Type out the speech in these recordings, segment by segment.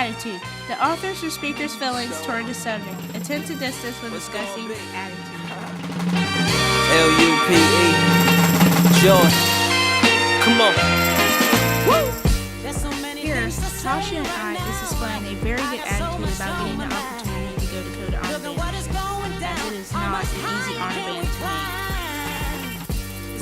Attitude. The author's or speaker's feelings toward the subject. Attempt to distance when discussing attitude. L-U-P-E. Joy. Come on. Woo! Here, Tasha and I is displaying a very good attitude about getting the opportunity to go to Coda Honor Band, as it is not an easy honor band to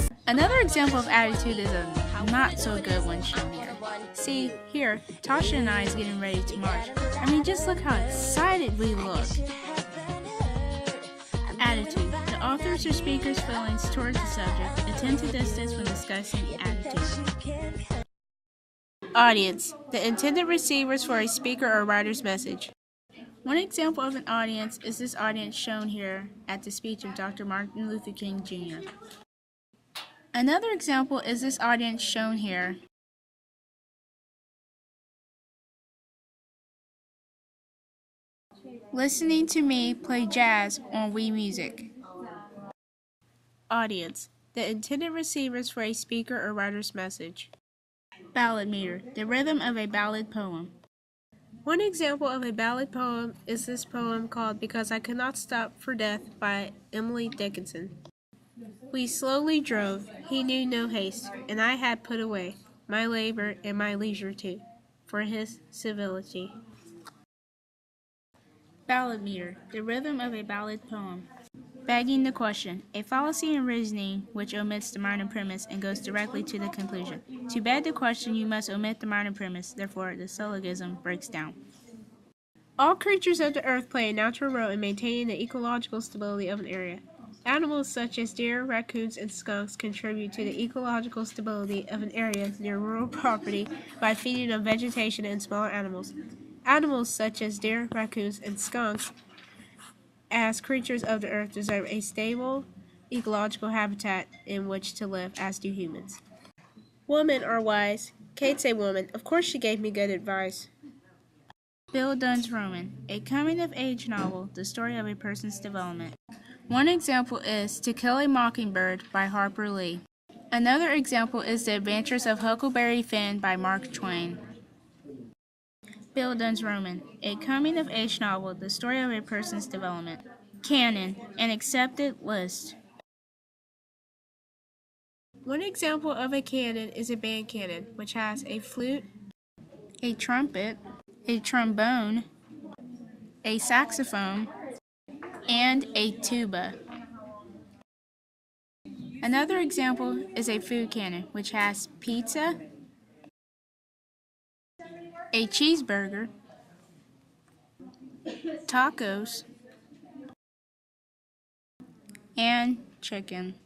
make. Another example of attitude is a not so good one shown here. See, here, Tasha and I is getting ready to march. I mean, just look how excited we look. Attitude. The author's or speaker's feelings towards the subject. Attempt to distance when discussing attitude. Audience. The intended receivers for a speaker or writer's message. One example of an audience is this audience shown here at the speech of Dr. Martin Luther King Jr. Another example is this audience shown here. Listening to me play jazz on Wii Music. Audience. The intended receivers for a speaker or writer's message. Ballad meter. The rhythm of a ballad poem. One example of a ballad poem is this poem called Because I Could Not Stop for Death by Emily Dickinson. We slowly drove, he knew no haste, and I had put away my labor and my leisure too, for his civility. Ballad meter. The rhythm of a ballad poem. Begging the question. A fallacy in reasoning which omits the minor premise and goes directly to the conclusion. To beg the question, you must omit the minor premise, therefore the syllogism breaks down. All creatures of the earth play a natural role in maintaining the ecological stability of an area. Animals such as deer, raccoons, and skunks contribute to the ecological stability of an area near rural property by feeding on vegetation and smaller animals. Animals such as deer, raccoons, and skunks, as creatures of the earth, deserve a stable ecological habitat in which to live, as do humans. Women are wise. Kate's a woman. Of course she gave me good advice. Bill Dunn's Roman, a coming-of-age novel, the story of a person's development. One example is To Kill a Mockingbird by Harper Lee. Another example is The Adventures of Huckleberry Finn by Mark Twain. Bill Dunn's Roman, a coming-of-age novel, the story of a person's development. Canon, an accepted list. One example of a canon is a band canon, which has a flute, a trumpet, a trombone, a saxophone, and a tuba. Another example is a food canon, which has pizza, a cheeseburger, tacos, and chicken.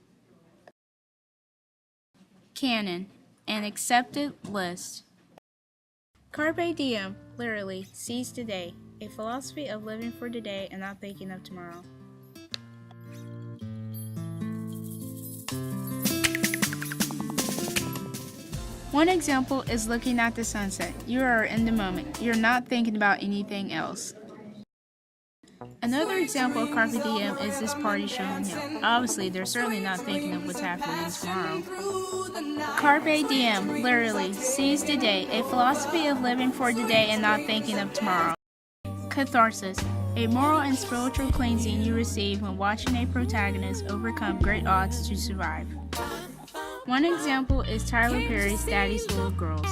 Canon, an accepted list. Carpe diem, literally, seize today, a philosophy of living for today and not thinking of tomorrow. One example is looking at the sunset. You are in the moment. You're not thinking about anything else. Another example of carpe diem is this party shown here. Obviously, they're certainly not thinking of what's happening tomorrow. Carpe diem, literally, seize the day, a philosophy of living for today and not thinking of tomorrow. Catharsis, a moral and spiritual cleansing you receive when watching a protagonist overcome great odds to survive. One example is Tyler Perry's Daddy's Little Girls.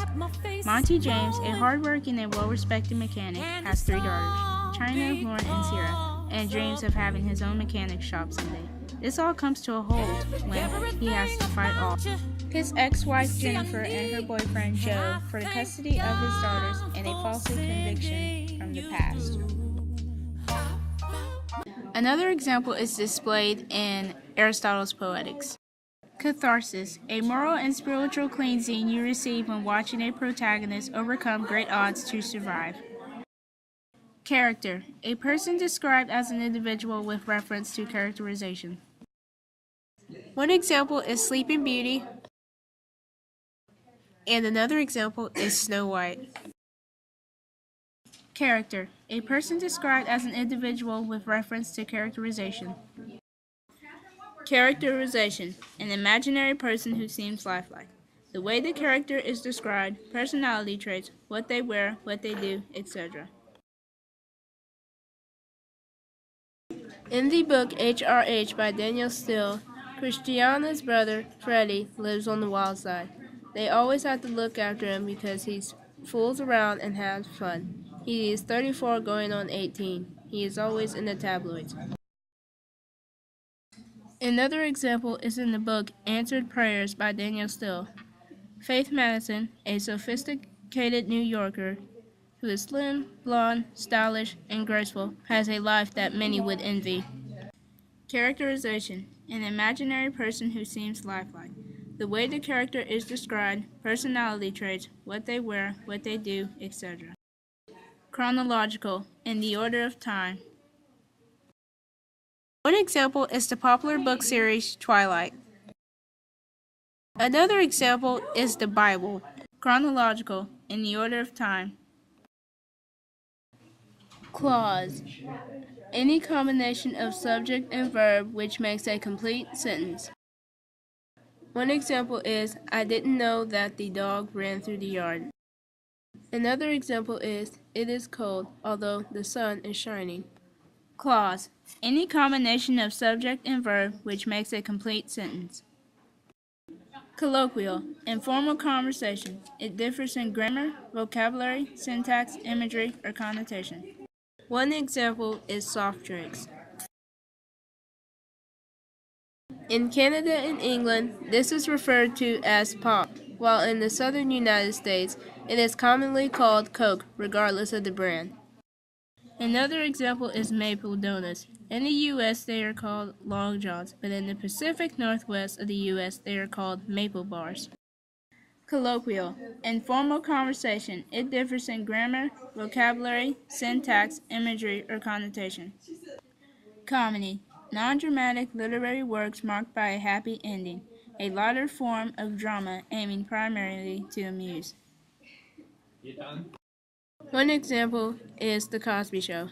Monty James, a hardworking and well-respected mechanic, has 3 daughters, China, Lauren, and Sierra, and dreams of having his own mechanic shop someday. This all comes to a halt when he has to fight off his ex-wife Jennifer and her boyfriend Joe for the custody of his daughters and a false conviction from the past. Another example is displayed in Aristotle's Poetics. Catharsis, a moral and spiritual cleansing you receive when watching a protagonist overcome great odds to survive. Character, a person described as an individual with reference to characterization. One example is Sleeping Beauty, and another example is Snow White. Character, a person described as an individual with reference to characterization. Characterization, an imaginary person who seems lifelike. the way the character is described, personality traits, what they wear, what they do, etc. In the book H.R.H. by Daniel Steele, Christiana's brother, Freddie, lives on the wild side. They always have to look after him because he fools around and has fun. He is 34 going on 18. He is always in the tabloids. Another example is in the book Answered Prayers by Daniel Steele. Faith Madison, a sophisticated New Yorker who is slim, blonde, stylish, and graceful, has a life that many would envy. Characterization: an imaginary person who seems lifelike. The way the character is described, personality traits, what they wear, what they do, etc. Chronological: in the order of time. One example is the popular book series Twilight. Another example is the Bible. Chronological: in the order of time. Clause: any combination of subject and verb which makes a complete sentence. One example is, I didn't know that the dog ran through the yard. Another example is, it is cold, although the sun is shining. Clause: any combination of subject and verb which makes a complete sentence. Colloquial: informal conversation. It differs in grammar, vocabulary, syntax, imagery, or connotation. One example is soft drinks. In Canada and England, this is referred to as pop, while in the southern United States, it is commonly called Coke, regardless of the brand. Another example is maple donuts. In the U.S., they are called Long Johns, but in the Pacific Northwest of the U.S., they are called maple bars. Colloquial: informal conversation. It differs in grammar, vocabulary, syntax, imagery, or connotation. Comedy: non-dramatic literary works marked by a happy ending, a lighter form of drama aiming primarily to amuse. One example is The Cosby Show,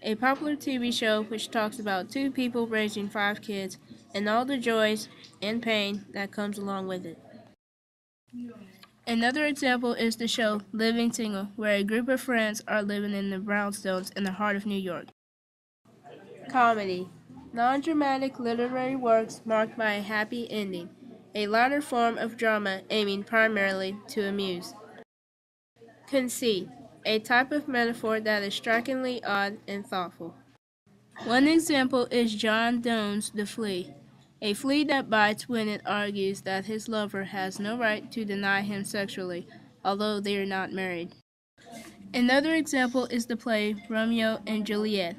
a popular TV show which talks about two people raising 5 kids and all the joys and pain that comes along with it. Another example is the show Living Single, where a group of friends are living in the brownstones in the heart of New York. Comedy: non-dramatic literary works marked by a happy ending, a lighter form of drama aiming primarily to amuse. Conceit: a type of metaphor that is strikingly odd and thoughtful. One example is John Donne's The Flea, a flea that bites when it argues that his lover has no right to deny him sexually, although they are not married. Another example is the play Romeo and Juliet.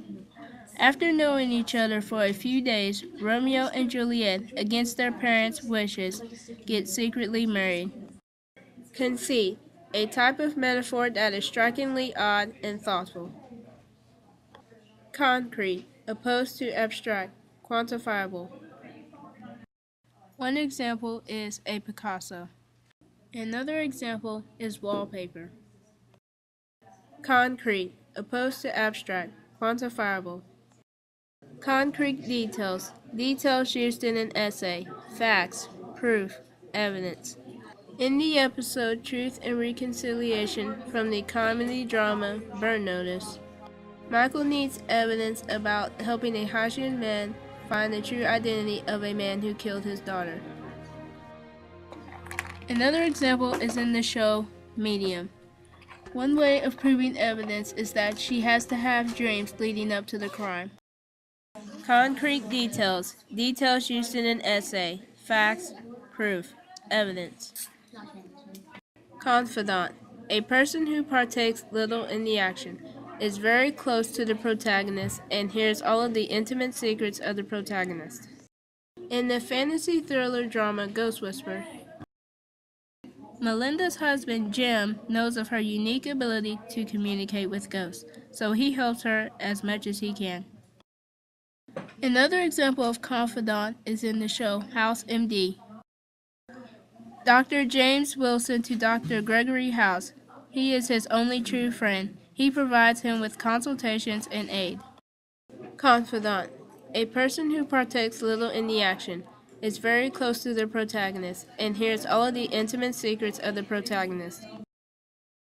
After knowing each other for a few days, Romeo and Juliet, against their parents' wishes, get secretly married. Conceit: a type of metaphor that is strikingly odd and thoughtful. Concrete: opposed to abstract, quantifiable. One example is a Picasso. Another example is wallpaper. Concrete: opposed to abstract, quantifiable. Concrete details: details used in an essay, facts, proof, evidence. In the episode Truth and Reconciliation from the comedy drama Burn Notice, Michael needs evidence about helping a Haitian man find the true identity of a man who killed his daughter. Another example is in the show Medium. One way of proving evidence is that she has to have dreams leading up to the crime. Concrete details: details used in an essay, facts, proof, evidence. Confidant: a person who partakes little in the action, is very close to the protagonist, and hears all of the intimate secrets of the protagonist. In the fantasy thriller drama Ghost Whisperer, Melinda's husband, Jim, knows of her unique ability to communicate with ghosts, so he helps her as much as he can. Another example of confidant is in the show House MD. Dr. James Wilson to Dr. Gregory House. He is his only true friend. He provides him with consultations and aid. Confidant: a person who partakes little in the action, is very close to the protagonist and hears all of the intimate secrets of the protagonist.